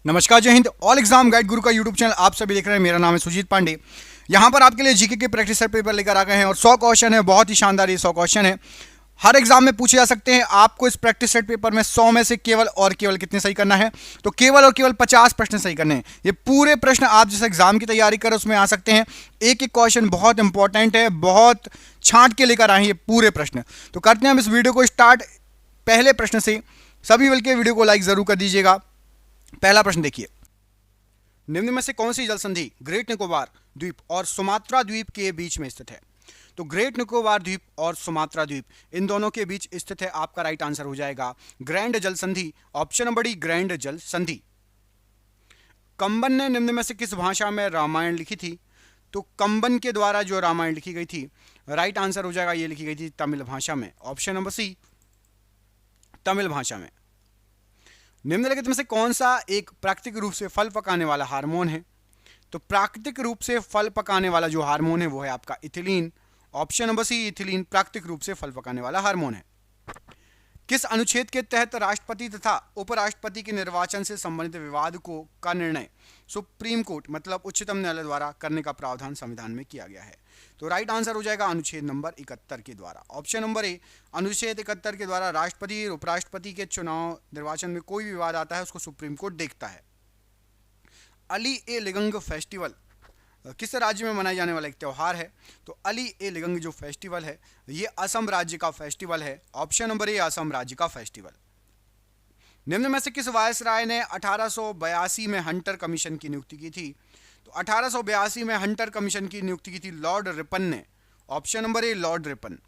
नमस्कार, जय Hind. All exam guide गुरु का यूट्यूब चैनल आप सभी देख रहे हैं। मेरा नाम है सुजीत पांडे। यहाँ पर आपके लिए जीके के प्रैक्टिस सेट पेपर लेकर आ गए हैं और 100 क्वेश्चन है। बहुत ही शानदार ये 100 क्वेश्चन है, हर एग्जाम में पूछे जा सकते हैं। आपको इस प्रैक्टिस सेट पेपर में 100 में से केवल और केवल कितने सही करना है? तो केवल और केवल 50 प्रश्न सही करने हैं। ये पूरे प्रश्न आप जिस एग्जाम की तैयारी करें उसमें आ सकते हैं। एक एक क्वेश्चन बहुत इंपॉर्टेंट है, बहुत छांट के लेकर आए हैं ये पूरे प्रश्न। तो करते हैं हम इस वीडियो को स्टार्ट पहले प्रश्न से। सभी मिलकर वीडियो को लाइक जरूर कर दीजिएगा। पहला प्रश्न देखिए, निम्न में से कौन सी जल संधि ग्रेट निकोबार द्वीप और सुमात्रा द्वीप के बीच में स्थित है? तो ग्रेट निकोबार द्वीप और सुमात्रा द्वीप इन दोनों के बीच स्थित है। आपका राइट आंसर हो जाएगा ग्रैंड जल संधि। ऑप्शन नंबर डी, ग्रैंड जल संधि। कंबन ने निम्न में से किस भाषा में रामायण लिखी थी? तो कंबन के द्वारा जो रामायण लिखी गई थी, राइट आंसर हो जाएगा ये लिखी गई थी तमिल भाषा में। ऑप्शन नंबर सी, तमिल भाषा में। निम्नलिखित में से कौन सा एक प्राकृतिक रूप से फल पकाने वाला हार्मोन है? तो प्राकृतिक रूप से फल पकाने वाला जो हार्मोन है वो है आपका ethylene. Option number C, ethylene प्राकृतिक रूप से फल पकाने वाला हार्मोन है। किस अनुच्छेद के तहत राष्ट्रपति तथा उपराष्ट्रपति के निर्वाचन से संबंधित विवाद का निर्णय सुप्रीम कोर्ट मतलब उच्चतम न्यायालय द्वारा करने का प्रावधान संविधान में किया गया है? तो राइट आंसर हो जाएगा अनुच्छेद नंबर 71 के द्वारा। ऑप्शन नंबर ए, अनुच्छेद 71 के द्वारा राष्ट्रपति और उपराष्ट्रपति के चुनाव निर्वाचन में कोई भी विवाद आता है उसको सुप्रीम कोर्ट देखता है। अली ए लिगंग फेस्टिवल किस राज्य में मनाया जाने वाला एक त्यौहार है? तो अली ए लिगंग जो फेस्टिवल है ये असम राज्य का फेस्टिवल है। ऑप्शन नंबर ए, असम राज्य का फेस्टिवल। निम्न में से किस वायसराय ने 1882 में हंटर कमीशन की नियुक्ति की थी? तो 1882 में हंटर कमीशन की नियुक्ति की थी लॉर्ड रिपन ने। ऑप्शन नंबर ए, लॉर्ड रिपन।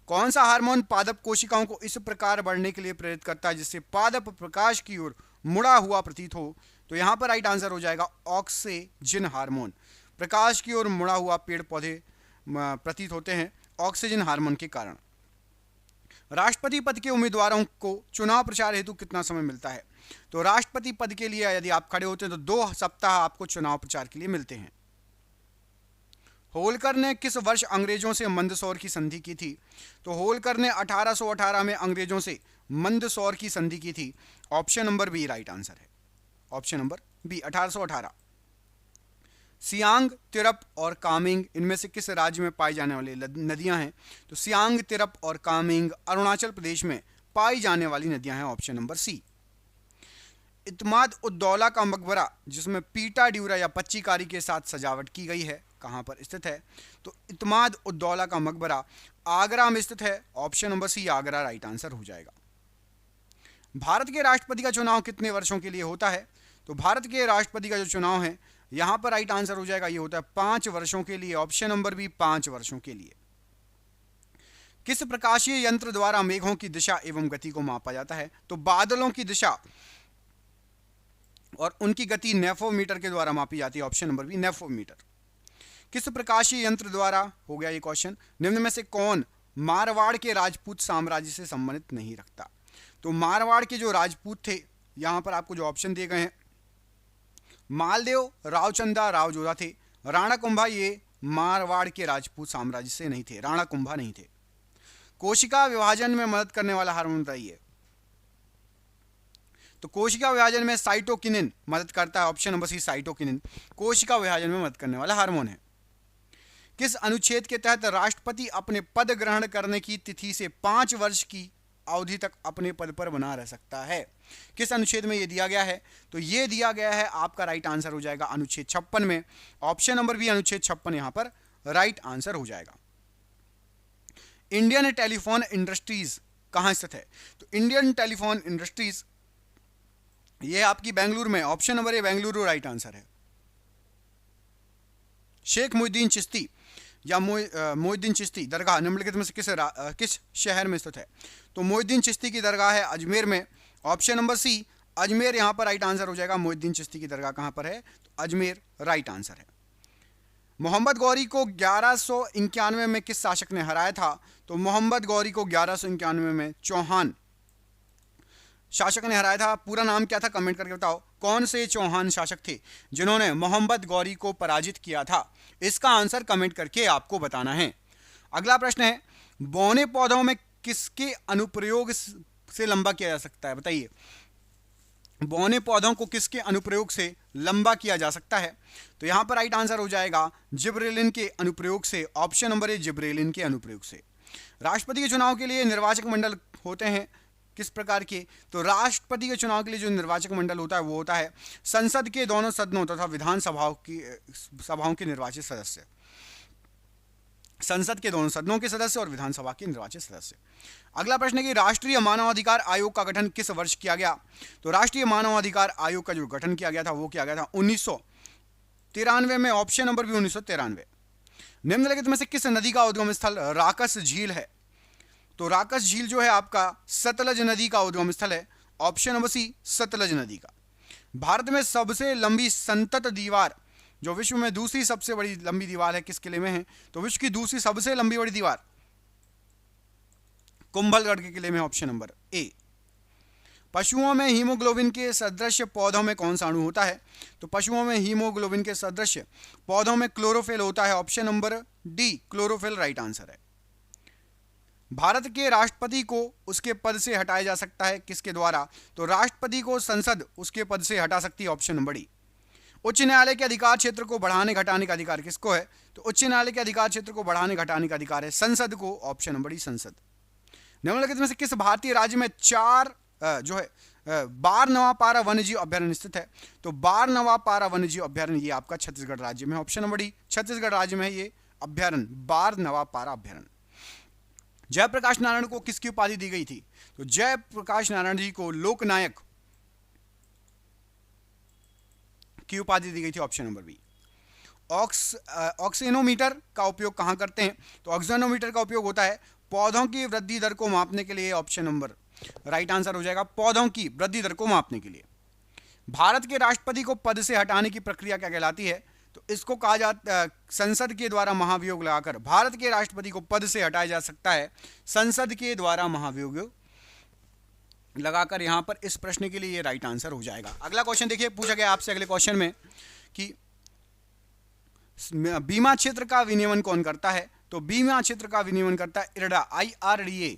कौन सा हार्मोन पादप कोशिकाओं को इस प्रकार बढ़ने के लिए प्रेरित करता है जिससे पादप प्रकाश की ओर मुड़ा हुआ प्रतीत हो? तो यहां पर राइट आंसर हो जाएगा ऑक्सीजन हार्मोन। प्रकाश की ओर मुड़ा हुआ पेड़ पौधे प्रतीत होते हैं ऑक्सीजन हार्मोन के कारण। राष्ट्रपति पद के उम्मीदवारों को चुनाव प्रचार हेतु कितना समय मिलता है? तो राष्ट्रपति पद के लिए यदि आप खड़े होते हैं तो 2 सप्ताह आपको चुनाव प्रचार के लिए मिलते हैं। होलकर ने किस वर्ष अंग्रेजों से मंदसौर की संधि की थी? तो होलकर ने 1818 में अंग्रेजों से मंदसौर की संधि की थी। Option number B right answer है। Option number B 1818। Siang, Tirap और कामेंग इनमें से किस राज्य में पाई जाने वाली नदियां हैं? तो सियांग, तिरप और कामेंग अरुणाचल प्रदेश में पाई जाने वाली नदियां हैं। Option number C. Itmad Uddaulah का मकबरा जिसमें पीटा ड्यूरा या पच्चीकारी के साथ सजावट की गई है कहां पर स्थित है? तो इत्माद उद्दौला का मकबरा आगरा में स्थित है। Option number C, Agra right answer हो जाएगा। भारत के राष्ट्रपति का चुनाव कितने वर्षों के लिए होता है? तो भारत के राष्ट्रपति का जो चुनाव है यहां पर राइट आंसर हो जाएगा ये होता है 5 वर्षों के लिए। ऑप्शन नंबर बी, 5 वर्षों के लिए। किस प्रकाशीय यंत्र द्वारा मेघों की दिशा एवं गति को मापा जाता है? तो बादलों की दिशा और उनकी गति नेफोमीटर के द्वारा मापी जाती है। Option number B, nephelometer. किस प्रकाशीय यंत्र द्वारा, हो गया ये क्वेश्चन, निम्न में से कौन मारवाड़ के राजपूत साम्राज्य से संबंधित नहीं रखता? तो मारवाड़ के जो राजपूत थे यहां पर आपको जो ऑप्शन दिए गए हैं, मालदेव, रावचंदा, रावजोधा थे। राणा कुंभा ये मारवाड़ के राजपूत साम्राज्य से नहीं थे, राणा कुंभा नहीं थे। कोशिका विभाजन में मदद करने वाला हार्मोन बताइए। तो कोशिका विभाजन में साइटोकिनिन मदद करता है। ऑप्शन नंबर सी, साइटोकिनिन कोशिका विभाजन में मदद करने वाला हार्मोन है। किस अनुच्छेद के तहत राष्ट्रपति अपने पद ग्रहण करने की तिथि से 5 वर्ष की अवधि तक अपने पद पर बना रह सकता है? किस अनुच्छेद में ये दिया गया है? तो ये दिया गया है, आपका राइट आंसर हो जाएगा अनुच्छेद 56 में। ऑप्शन नंबर बी, अनुच्छेद 56 यहां पर राइट आंसर हो जाएगा। इंडियन टेलीफोन इंडस्ट्रीज कहां स्थित है? तो इंडियन टेलीफोन इंडस्ट्रीज ये आपकी बेंगलुरु में। ऑप्शन नंबर ए, बेंगलुरु राइट आंसर है। शेख मोहिद्दीन चिश्ती या मोहिद्दीन चिश्ती दरगाह निम्नलिखित में से किस शहर में स्थित है? तो मोहिद्दीन चिश्ती की दरगाह है अजमेर में। ऑप्शन नंबर सी, अजमेर यहां पर राइट आंसर हो जाएगा। मोहिद्दीन चिश्ती की दरगाह कहां पर है? तो अजमेर राइट आंसर है। मोहम्मद गौरी को 1191 में किस शासक ने हराया था? तो मोहम्मद गौरी को 1191 में चौहान शासक ने हराया था। पूरा नाम क्या था कमेंट करके बताओ। कौन से चौहान शासक थे जिन्होंने मोहम्मद गौरी को पराजित किया था? इसका आंसर कमेंट करके आपको बताना है। अगला प्रश्न है, बौने पौधों में किसके अनुप्रयोग से लंबा किया जा सकता है? बताइए। बौने पौधों को किसके अनुप्रयोग से लंबा किया जा सकता है? तो यहां पर राइट आंसर हो जाएगा जिब्रेलिन के अनुप्रयोग से। ऑप्शन नंबर ए जिब्रेलिन के अनुप्रयोग से। राष्ट्रपति के चुनाव के लिए निर्वाचक मंडल होते हैं किस प्रकार के? तो राष्ट्रपति के चुनाव के लिए जो निर्वाचक मंडल होता है वो होता है संसद के दोनों सदनों तथा सभाओं के निर्वाचित सदस्य। संसद के दोनों सदनों के सदस्य और विधानसभा के निर्वाचित सदस्य। अगला प्रश्न है कि राष्ट्रीय मानवाधिकार आयोग का गठन किस वर्ष किया गया? तो राष्ट्रीय मानवाधिकार आयोग का जो गठन किया गया था वो किया गया था 1993 में। ऑप्शन नंबर भी 1993। निम्नलिखित में से किस नदी का उद्गम स्थल राकस झील है? तो राकस झील जो है आपका सतलज नदी का उद्गम स्थल है। ऑप्शन नंबर सी सतलज नदी का। भारत में सबसे लंबी संतत दीवार जो विश्व में दूसरी सबसे बड़ी लंबी दीवार है किस किले में है? तो विश्व की दूसरी सबसे लंबी बड़ी दीवार कुंभलगढ़ के किले में। ऑप्शन नंबर ए। पशुओं में हीमोग्लोबिन के सदृश पौधों में कौन सा अणु होता है? तो पशुओं में हीमोग्लोबिन के सदृश पौधों में क्लोरोफिल होता है। Option number D chlorophyll right answer है। भारत के राष्ट्रपति को उसके पद से हटाया जा सकता है किसके द्वारा? तो राष्ट्रपति को संसद उसके पद से हटा सकती है। Option number D. उच्च न्यायालय के अधिकार क्षेत्र को बढ़ाने घटाने का अधिकार किसको है? तो उच्च न्यायालय के अधिकार क्षेत्र को बढ़ाने घटाने का अधिकार है संसद को। ऑप्शन नंबर डी संसद। निम्नलिखित में से किस भारतीय राज्य में बार नवापारा वन्यजीव अभ्यारण्य स्थित है? तो बार नवापारा वन्यजीव अभ्यारण्य ये आपका छत्तीसगढ़ राज्य में। ऑप्शन नंबर डी छत्तीसगढ़ राज्य में ये अभ्यारण्य बार नवापारा अभ्यारण्य। जयप्रकाश नारायण को किसकी उपाधि दी गई थी? तो जयप्रकाश नारायण जी को लोकनायक की उपाधि दी गई थी। Option number B. ऑक्सीनोमीटर का उपयोग कहां करते हैं? तो ऑक्सीनोमीटर का उपयोग होता है पौधों की वृद्धि दर को मापने के लिए। ऑप्शन नंबर राइट आंसर हो जाएगा पौधों की वृद्धि दर को मापने के लिए। भारत के राष्ट्रपति को पद से हटाने की प्रक्रिया क्या कहलाती है? तो इसको कहा जाता संसद के द्वारा महाभियोग लगाकर भारत के राष्ट्रपति को पद से हटाया जा सकता है संसद के द्वारा महाभियोग लगाकर। यहां पर इस प्रश्न के लिए ये राइट आंसर हो जाएगा। अगला क्वेश्चन देखिए पूछा गया आपसे अगले क्वेश्चन में कि बीमा क्षेत्र का विनियमन कौन करता है? तो बीमा क्षेत्र का विनियमन करता है IRDA IRDA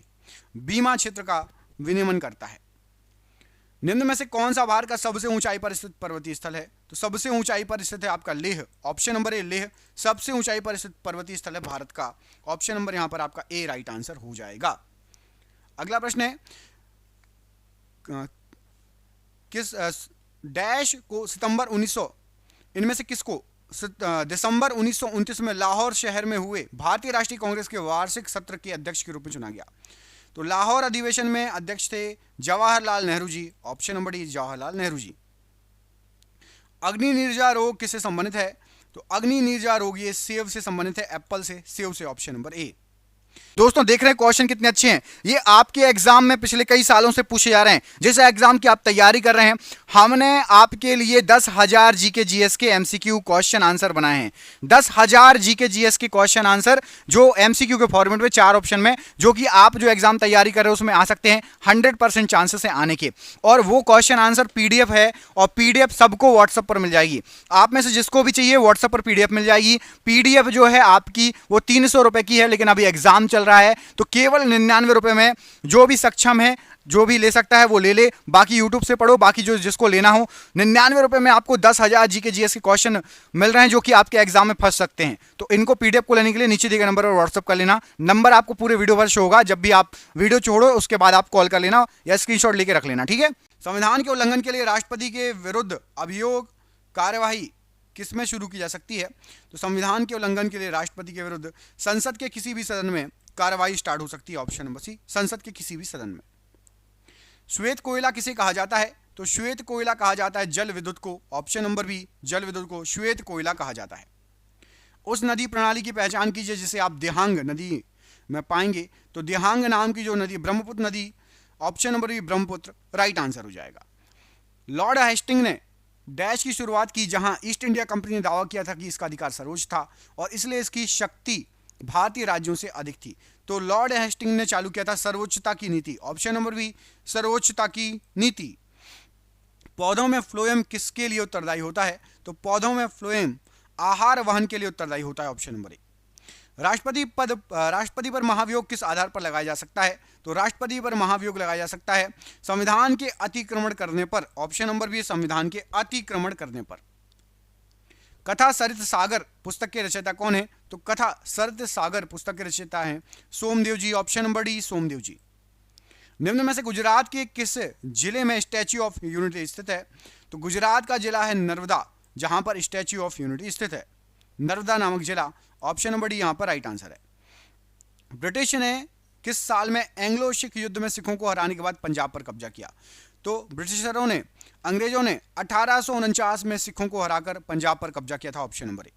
बीमा क्षेत्र का विनियमन करता है। निम्न में से कौन सा भारत का सबसे ऊंचाई पर स्थित पर्वतीय स्थल है? तो सबसे ऊंचाई पर स्थित है आपका लेह। ऑप्शन नंबर ए लेह सबसे ऊंचाई पर स्थित पर्वतीय स्थल है भारत का। ऑप्शन नंबर यहां पर आपका ए राइट आंसर हो जाएगा। अगला प्रश्न है किस डैश को सितंबर 1900 इनमें से किसको दिसंबर 1929 में लाहौर शहर में हुए भारतीय राष्ट्रीय कांग्रेस के वार्षिक सत्र के अध्यक्ष के रूप में चुना गया? तो लाहौर अधिवेशन में अध्यक्ष थे Jawaharlal Nehru ji. Option number D Jawaharlal Nehru ji. अग्नि निर्जा रोग किससे संबंधित है? तो अग्नि निर्जा रोग ये सेब से संबंधित है, एप्पल से, सेब से। ऑप्शन नंबर ए। दोस्तों देख रहे हैं क्वेश्चन कितने अच्छे हैं। ये आपके एग्जाम में पिछले कई सालों से पूछे जा रहे हैं। जिस एग्जाम की आप तैयारी कर रहे हैं हमने आपके लिए 10,000 जीके जीएस के एमसीक्यू क्वेश्चन आंसर बनाए हैं। 10,000 जीके जीएस के क्वेश्चन आंसर जो एमसीक्यू के फॉर्मेट में 4 ऑप्शन में, जो कि आप जो एग्जाम तैयारी कर रहे हो उसमें आ सकते हैं। 100% चांसेस है आने के। और वो क्वेश्चन आंसर पीडीएफ है और पीडीएफ सबको व्हाट्सएप पर मिल जाएगी। आप में से जिसको भी चाहिए व्हाट्सएप पर पीडीएफ मिल जाएगी। पीडीएफ जो है आपकी वो 300 रुपए की है, लेकिन अभी एग्जाम चल रहा है तो केवल 99 रुपए में जो भी सक्षम है जो भी ले सकता है वो ले ले। बाकी यूट्यूब से पढ़ो, बाकी जो जिसको लेना हो 99 रुपए में आपको 10,000 जीके जीएस के क्वेश्चन मिल रहे हैं जो कि आपके एग्जाम में फंस सकते हैं। तो इनको पीडीएफ को लेने के लिए नीचे दिए गए नंबर पर व्हाट्सएप कर लेना। नंबर आपको पूरे वीडियो पर शो होगा। जब भी आप वीडियो छोड़ो उसके बाद आप कॉल कर लेना या स्क्रीनशॉट लेके रख लेना, ठीक है। संविधान के उल्लंघन के लिए राष्ट्रपति के विरुद्ध अभियोग कार्यवाही किसमें शुरू की जा सकती है? तो संविधान के उल्लंघन के लिए राष्ट्रपति के विरुद्ध संसद के किसी भी सदन में कार्रवाई स्टार्ट हो सकती है। ऑप्शन नंबर सी संसद के किसी भी सदन में। श्वेत कोयला किसे कहा जाता है? तो श्वेत कोयला कहा जाता है जल विद्युत को। ऑप्शन नंबर बी जल विद्युत को श्वेत कोयला कहा जाता है। उस नदी प्रणाली की पहचान कीजिए जिसे आप देहांग नदी में पाएंगे। तो देहांग नाम की जो नदी ब्रह्मपुत्र नदी। Option number B Brahmaputra right answer हो जाएगा। लॉर्ड हेस्टिंग ने डैश की शुरुआत की जहां ईस्ट इंडिया कंपनी ने दावा किया था कि इसका अधिकार सर्वोच्च था और इसलिए इसकी शक्ति भारतीय राज्यों से अधिक थी। तो लॉर्ड हेस्टिंग ने चालू किया था सर्वोच्चता की नीति। ऑप्शन नंबर बी सर्वोच्चता की नीति। पौधों में फ्लोएम किसके लिए उत्तरदायी होता है? तो पौधों में फ्लोएम आहार वहन के लिए उत्तरदायी होता है। ऑप्शन नंबर ए। राष्ट्रपति पर महाभियोग किस आधार पर लगाया जा सकता है? तो राष्ट्रपति पर महाभियोग लगाया जा सकता है संविधान के अतिक्रमण करने पर। ऑप्शन नंबर बी, संविधान के अतिक्रमण करने पर। कथा सरित सागर पुस्तक के रचयिता कौन है? तो कथा सरित सागर पुस्तक के रचयिता हैं सोमदेव जी। ऑप्शन नंबर डी, सोमदेव जी। निम्न में से गुजरात के किस जिले में स्टैच्यू ऑफ यूनिटी स्थित है? तो गुजरात का जिला है नर्मदा, जहां पर स्टैच्यू ऑफ यूनिटी स्थित है, नर्मदा नामक जिला। ऑप्शन नंबर डी यहां पर राइट आंसर है। ब्रिटिश ने किस साल में एंग्लो सिख युद्ध में सिखों को हराने के बाद पंजाब पर कब्जा किया? तो ब्रिटिशरों ने, अंग्रेजों ने 1849 में सिखों को हराकर पंजाब पर कब्जा किया था। ऑप्शन नंबर ए।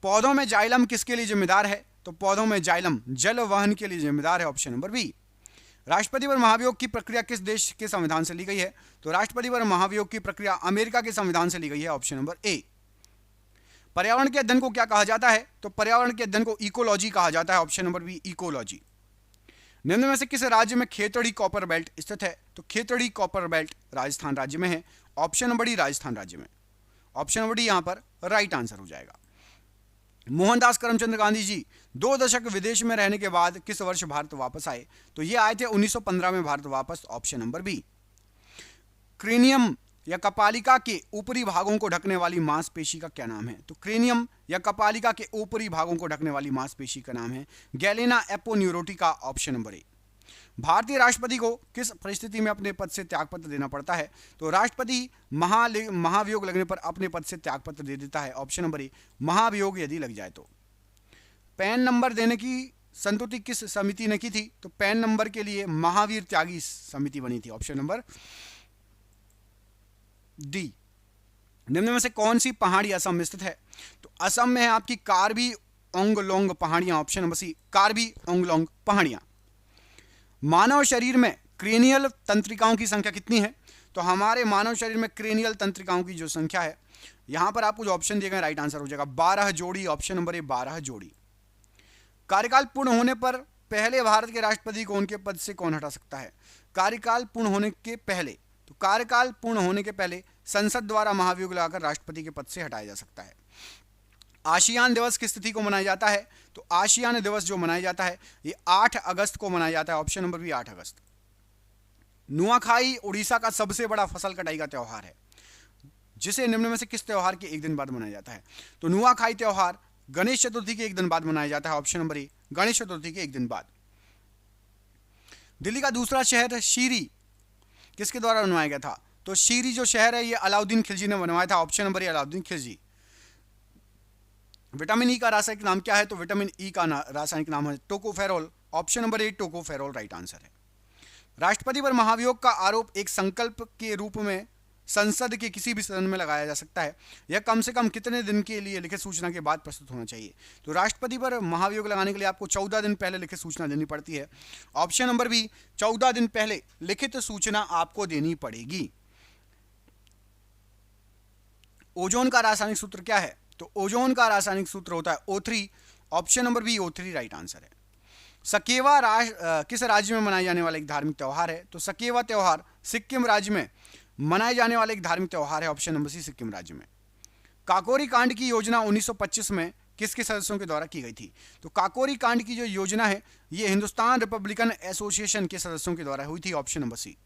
पौधों में जाइलम किसके लिए जिम्मेदार है? तो पौधों में जाइलम जल वहन के लिए जिम्मेदार है। Option number B. राष्ट्रपति पर महाभियोग की प्रक्रिया किस देश के संविधान से ली गई है? तो राष्ट्रपति पर महाभियोग की प्रक्रिया अमेरिका के संविधान से ली गई है। ऑप्शन नंबर ए। पर्यावरण के अध्ययन को क्या कहा जाता है? तो पर्यावरण के अध्ययन को इकोलॉजी कहा जाता है। Option number B, ecology. निम्न में से किस राज्य में खेतड़ी कॉपर बेल्ट स्थित है? तो खेतड़ी कॉपर बेल्ट राजस्थान राज्य में है। ऑप्शन नंबर डी, राजस्थान राज्य में। ऑप्शन नंबर डी यहां पर राइट आंसर हो जाएगा। मोहनदास करमचंद गांधी जी 2 दशक विदेश में रहने के बाद किस वर्ष भारत वापस आए? तो ये आए थे 1915 में भारत वापस। Option number B. क्रेनियम या कपालिका के ऊपरी भागों को ढकने वाली मांसपेशी का क्या नाम है? तो क्रेनियम या कपालिका के ऊपरी भागों को ढकने वाली मांसपेशी का नाम है galea aponeurotica. Option number A. भारतीय राष्ट्रपति को किस परिस्थिति में अपने पद से त्यागपत्र देना पड़ता है? तो राष्ट्रपति महाभियोग लगने पर अपने पद से त्यागपत्र दे देता है। ऑप्शन नंबर ए, महाभियोग यदि लग जाए तो। पैन नंबर देने की संतुष्टि किस समिति ने की थी? तो पैन नंबर के लिए महावीर त्यागी समिति बनी थी। Option number D. निम्न में से कौन सी पहाड़ी असम में स्थित है? तो असम में है आपकी कार्बी ओंगलोंग पहाड़ियां। ऑप्शन नंबर सी, कार्बी ओंगलोंग पहाड़ियां। मानव शरीर में क्रेनियल तंत्रिकाओं की संख्या कितनी है? तो हमारे मानव शरीर में क्रेनियल तंत्रिकाओं की जो संख्या है, यहां पर आपको जो ऑप्शन दिए गए राइट आंसर हो जाएगा 12 जोड़ी। ऑप्शन नंबर ए, 12 जोड़ी। कार्यकाल पूर्ण होने पर पहले भारत के राष्ट्रपति को उनके पद से कौन हटा सकता है? कार्यकाल पूर्ण होने के पहले, तो कार्यकाल पूर्ण होने के पहले संसद द्वारा महाभियोग लगाकर राष्ट्रपति के पद से हटाया जा सकता है। आशियान दिवस किस तिथि को मनाया जाता है? तो आशियान दिवस जो मनाया जाता है ये 8 अगस्त को मनाया जाता है। ऑप्शन नंबर बी, 8 अगस्त। नुआखाई उड़ीसा का सबसे बड़ा फसल कटाई का त्यौहार है, जिसे निम्न में से किस त्यौहार के एक दिन बाद मनाया जाता है? तो नुआखाई त्यौहार गणेश चतुर्थी के एक दिन बाद मनाया जाता है। ऑप्शन नंबर ए, गणेश चतुर्थी के एक दिन बाद। दिल्ली का दूसरा शहर शीरी किसके द्वारा बनवाया गया था? तो शीरी जो शहर है ये अलाउद्दीन खिलजी ने बनवाया था। ऑप्शन नंबर ए, अलाउद्दीन खिलजी। विटामिन ई का रासायनिक नाम क्या है? तो विटामिन ई का रासायनिक नाम है टोकोफेरोल। ऑप्शन नंबर ए, टोकोफेरोल राइट आंसर है। राष्ट्रपति पर महाभियोग का आरोप एक संकल्प के रूप में संसद के किसी भी सदन में लगाया जा सकता है। यह कम से कम कितने दिन के लिए लिखित सूचना के बाद प्रस्तुत होना चाहिए? तो राष्ट्रपति पर महाभियोग लगाने के लिए आपको 14 दिन पहले लिखित सूचना देनी पड़ती है। ऑप्शन नंबर बी, 14 दिन पहले लिखित सूचना आपको देनी पड़ेगी। ओजोन का रासायनिक सूत्र क्या है? तो ओजोन का रासायनिक सूत्र होता है O3। Option number B, O3 right answer है। सकेवा किस राज्य में मनाए जाने वाला एक धार्मिक त्यौहार है? तो सकेवा त्यौहार सिक्किम राज्य में मनाए जाने वाला एक धार्मिक त्यौहार है। ऑप्शन नंबर सी, सिक्किम राज्य में। काकोरी कांड की योजना 1925 में किसके सदस्यों के द्वारा की गई थी? तो काकोरी कांड की जो योजना है ये हिंदुस्तान रिपब्लिकन एसोसिएशन के सदस्यों के द्वारा हुई थी। Option number C.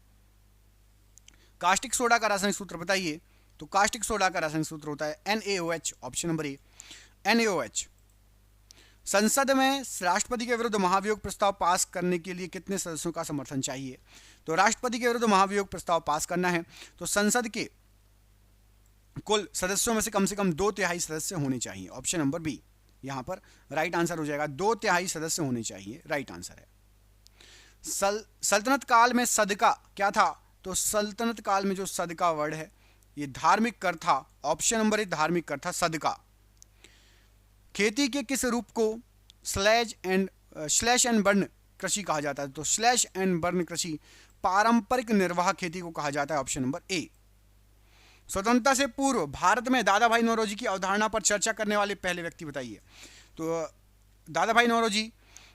Caustic soda का रासायनिक सूत्र बताइए। तो कास्टिक सोडा का रासायनिक सूत्र होता है NaOH। ऑप्शन नंबर ए, NaOH। संसद में राष्ट्रपति के विरुद्ध महाभियोग प्रस्ताव पास करने के लिए कितने सदस्यों का समर्थन चाहिए? तो राष्ट्रपति के विरुद्ध महाभियोग प्रस्ताव पास करना है तो संसद के कुल सदस्यों में से कम 2/3 सदस्य होने चाहिए। ऑप्शन नंबर बी यहां पर राइट आंसर हो जाएगा। 2/3 सदस्य होने चाहिए, राइट आंसर है। सल्तनत काल में सदका क्या था? तो सल्तनत काल में जो सदका वर्ड है ये धार्मिक कर था। ऑप्शन नंबर ए, धार्मिक कर था सदका। खेती के किस रूप को स्लैश एंड बर्न कृषि कहा जाता है? तो स्लैश एंड बर्न कृषि पारंपरिक निर्वाह खेती को कहा जाता है। ऑप्शन नंबर ए। स्वतंत्रता से पूर्व भारत में दादा भाई नौरोजी की अवधारणा पर चर्चा करने वाले पहले व्यक्ति बताइए। तो दादा भाई नौरोजी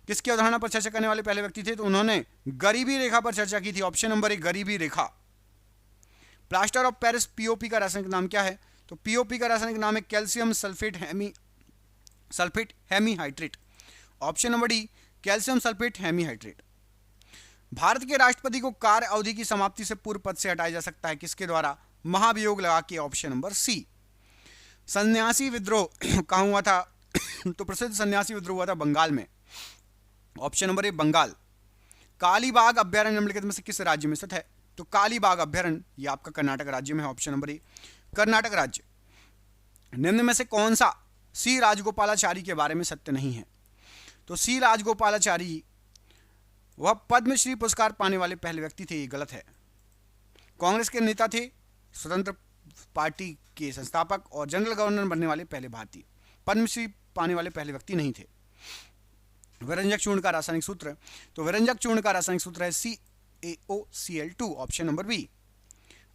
किसकी अवधारणा पर चर्चा करने वाले पहले व्यक्ति थे? तो उन्होंने गरीबी रेखा पर चर्चा की थी। ऑप्शन नंबर ए, गरीबी रेखा। प्लास्टर ऑफ पेरिस पीओपी का रासायनिक नाम क्या है? तो पीओपी का रासायनिक नाम है calcium sulphate hemihydrate. Option number D calcium sulphate hemihydrate. Bharat के राष्ट्रपति को कार्य अवधि की समाप्ति से पूर्व पद से हटाया जा सकता है किसके द्वारा? महाभियोग लगा के, ऑप्शन नंबर सी। सन्यासी विद्रोह कहां हुआ था? तो प्रसिद्ध सन्यासी विद्रोह हुआ था बंगाल में, option number A Bengal. Kalibagh अभ्यारण्य निम्नलिखित में से किस राज्य में स्थित है? तो कालीबाग अभ्यारण्य ये आपका कर्नाटक राज्य में है, ऑप्शन नंबर ए कर्नाटक राज्य। निम्न में से कौन सा सी राजगोपालाचारी के बारे में सत्य नहीं है? तो सी राजगोपालाचारी वह पद्मश्री पुरस्कार पाने वाले पहले व्यक्ति थे, ये गलत है। कांग्रेस के नेता थे, स्वतंत्र पार्टी के संस्थापक और जनरल गवर्नर बनने वाले पहले भारतीय। पद्मश्री पाने वाले पहले व्यक्ति नहीं थे। विरंजक चूर्ण का रासायनिक सूत्र, तो विरंजक चूर्ण का रासायनिक सूत्र है CaOCl2, option number B.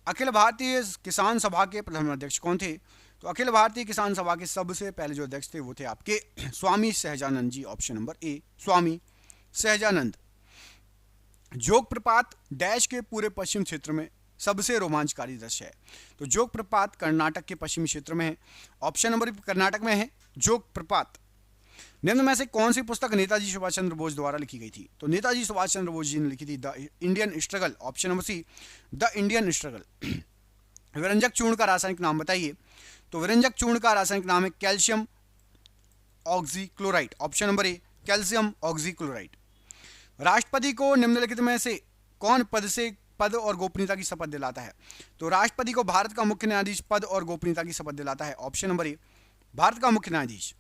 Akhil Bharatiya किसान सभा के प्रथम अध्यक्ष कौन थे? तो अखिल भारतीय किसान सभा के सबसे पहले जो अध्यक्ष थे वो थे आपके स्वामी सहजानंद जी, ऑप्शन नंबर ए स्वामी सहजानंद। जोग प्रपात डैश के पूरे पश्चिम क्षेत्र में सबसे रोमांचकारी दृश्य है? तो जोग प्रपात कर्नाटक के पश्चिमी क्षेत्र में है, ऑप्शन नंबर कर्नाटक में है जोग प्रपात। निम्न में से कौन सी पुस्तक नेताजी सुभाष चंद्र बोस द्वारा लिखी गई थी? तो नेताजी सुभाष चंद्र बोस जी ने लिखी थी the Indian struggle, option number C the Indian struggle. विरंजक चूर्ण का रासायनिक नाम बताइए? तो विरंजक चूर्ण का रासायनिक नाम है कैल्शियम ऑक्सीक्लोराइड, ऑप्शन नंबर ए कैल्शियम ऑक्सीक्लोराइड। राष्ट्रपति को निम्नलिखित में से कौन पद और गोपनीयता की शपथ दिलाता है? तो राष्ट्रपति को भारत का मुख्य न्यायाधीश पद और गोपनीयता की शपथ दिलाता है, ऑप्शन नंबर ए भारत का मुख्य न्यायाधीश।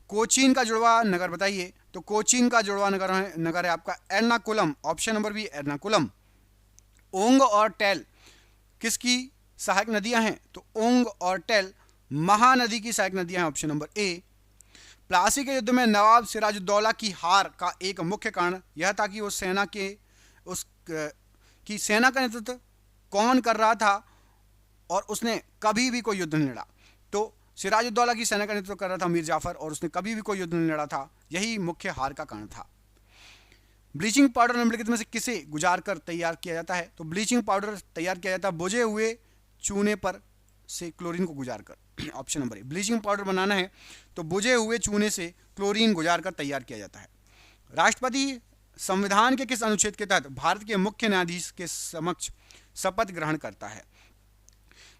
कोचीन का जुड़वा नगर बताइए? तो कोचीन का जुड़वा नगर है आपका Ernakulam, option number B Ernakulam. Onge और टेल किसकी सहायक नदियां हैं? तो ओंग और टेल महानदी की सहायक नदियां हैं, ऑप्शन नंबर ए। प्लासी के युद्ध में नवाब सिराजुद्दौला की हार का एक मुख्य कारण यह था कि कि सेना का नेतृत्व कौन कर रहा था और उसने कभी भी कोई युद्ध नहीं लड़ा। तो सिराजुद्दौला की सेना का नेतृत्व कर रहा था मीर जाफर और उसने कभी भी कोई युद्ध नहीं लड़ा था, यही मुख्य हार का कारण था। ब्लीचिंग पाउडर निम्नलिखित में से किसे गुजार कर तैयार किया जाता है? तो ब्लीचिंग पाउडर तैयार किया जाता है बुझे हुए चूने पर से क्लोरीन को गुजार कर, option number A. Bleaching powder बनाना है तो बुझे हुए चूने से क्लोरीन गुजार कर तैयार किया जाता है। राष्ट्रपति संविधान के किस अनुच्छेद के तहत भारत के मुख्य न्यायाधीश के समक्ष शपथ ग्रहण करता है?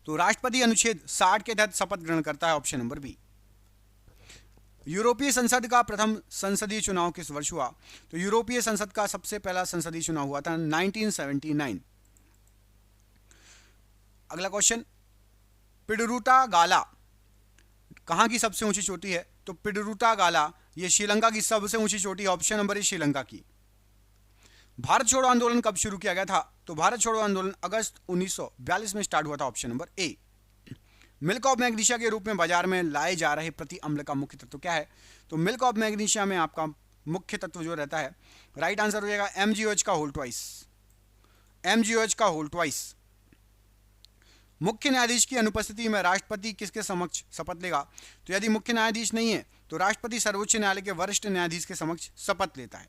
तो राष्ट्रपति अनुच्छेद 60 के तहत शपथ ग्रहण करता है, ऑप्शन नंबर बी। यूरोपीय संसद का प्रथम संसदीय चुनाव किस वर्ष हुआ? तो यूरोपीय संसद का सबसे पहला संसदीय चुनाव हुआ था 1979। अगला क्वेश्चन, पिडरूटा गाला कहां की सबसे ऊंची चोटी है? तो पिडरूटा गाला ये श्रीलंका की सबसे ऊंची चोटी, ऑप्शन नंबर ए श्रीलंका की। भारत छोड़ो आंदोलन कब शुरू किया गया था? तो भारत छोड़ो आंदोलन अगस्त 1942 में स्टार्ट हुआ था, option number A. Milk of magnesia के रूप में बाजार में लाए जा रहे प्रति अम्ल का मुख्य तत्व क्या है? तो मिल्क ऑफ मैग्नीशिया में आपका मुख्य तत्व जो रहता है, राइट आंसर हो जाएगा MgOH का होल ट्वाइस, MgOH का होल ट्वाइस। मुख्य न्यायाधीश की अनुपस्थिति में राष्ट्रपति किसके समक्ष शपथ लेगा? तो यदि मुख्य न्यायाधीश नहीं है तो राष्ट्रपति सर्वोच्च न्यायालय के वरिष्ठ न्यायाधीश के समक्ष शपथ लेता है।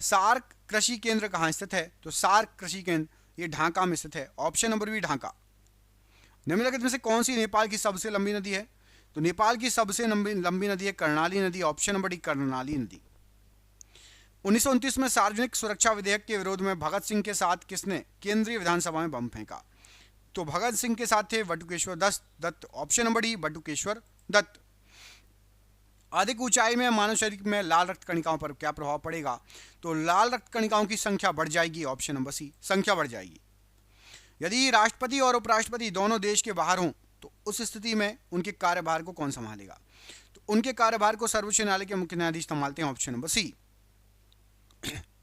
सार्क कृषि केंद्र कहाँ स्थित है? तो सार्क कृषि केंद्र ये ढाका में स्थित है, ऑप्शन नंबर बी ढाका। निम्नलिखित में से कौन सी नेपाल की सबसे लंबी नदी है? तो नेपाल की सबसे लंबी नदी है कर्णाली नदी, ऑप्शन नंबर डी कर्णाली नदी। 1929 में सार्वजनिक सुरक्षा विधेयक के विरोध में भगत सिंह के साथ किसने केंद्रीय विधानसभा में बम फेंका? तो भगत सिंह के साथ थे Batukeshwar Dutt, option number D Batukeshwar Dutt. अधिक ऊंचाई में मानव शरीर में लाल रक्त कणिकाओं पर क्या प्रभाव पड़ेगा? तो लाल रक्त कणिकाओं की संख्या बढ़ जाएगी, ऑप्शन नंबर सी संख्या बढ़ जाएगी। यदि राष्ट्रपति और उपराष्ट्रपति दोनों देश के बाहर हों तो उस स्थिति में उनके कार्यभार को कौन संभालेगा? तो उनके कार्यभार को सर्वोच्च न्यायालय के मुख्य न्यायाधीश संभालते हैं, ऑप्शन नंबर सी।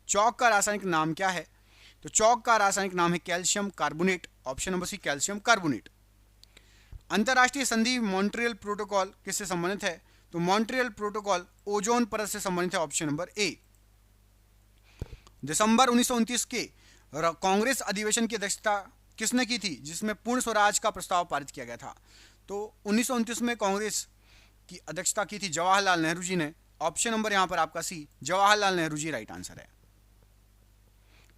चौक का रासायनिक नाम क्या है? तो चौक का रासायनिक नाम है calcium carbonate, option number C calcium carbonate. अंतर्राष्ट्रीय संधि मॉन्ट्रियल प्रोटोकॉल किससे संबंधित है? तो मॉन्ट्रियल प्रोटोकॉल ओजोन परत से संबंधित है, ऑप्शन नंबर ए। दिसंबर 1929 के कांग्रेस अधिवेशन की अध्यक्षता किसने की थी जिसमें पूर्ण स्वराज का प्रस्ताव पारित किया गया था? तो 1929 में कांग्रेस की अध्यक्षता की थी जवाहरलाल नेहरू जी ने, ऑप्शन नंबर यहां पर आपका सी जवाहरलाल नेहरू जी राइट आंसर है।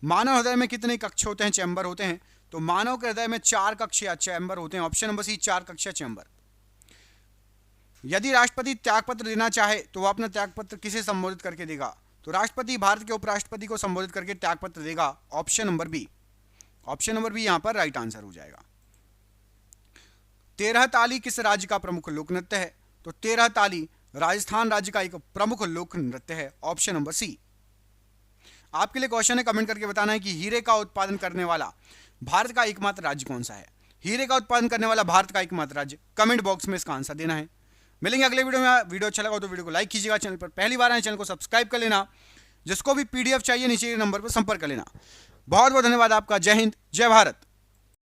मानव हृदय में कितने कक्ष होते हैं, चैम्बर होते हैं? तो मानव के हृदय में 4 कक्ष या चैम्बर होते हैं, ऑप्शन नंबर सी 4 कक्ष या चैम्बर। यदि राष्ट्रपति त्यागपत्र देना चाहे तो वह अपना त्यागपत्र किसे संबोधित करके देगा? तो राष्ट्रपति भारत के उपराष्ट्रपति को संबोधित करके त्यागपत्र देगा। Option number B, option number B यहां पर राइट आंसर हो जाएगा। 13 ताली किस राज्य का प्रमुख लोक नृत्य है? तो 13 ताली राजस्थान राज्य का एक प्रमुख लोक नृत्य है। Option number C. आपके लिए क्वेश्चन है, कमेंट करके बताना है कि हीरे का उत्पादन करने वाला भारत का एकमात्र राज्य कौन सा है? हीरे का उत्पादन करने वाला भारत का एकमात्र राज्य, कमेंट बॉक्स में इसका आंसर देना है। मिलेंगे अगले वीडियो में। वीडियो अच्छा लगा तो वीडियो को लाइक कीजिएगा, चैनल पर पहली बार आए चैनल को सब्सक्राइब कर लेना, जिसको भी पीडीएफ चाहिए नीचे के नंबर पर संपर्क कर लेना। बहुत बहुत धन्यवाद आपका। जय हिंद, जय भारत।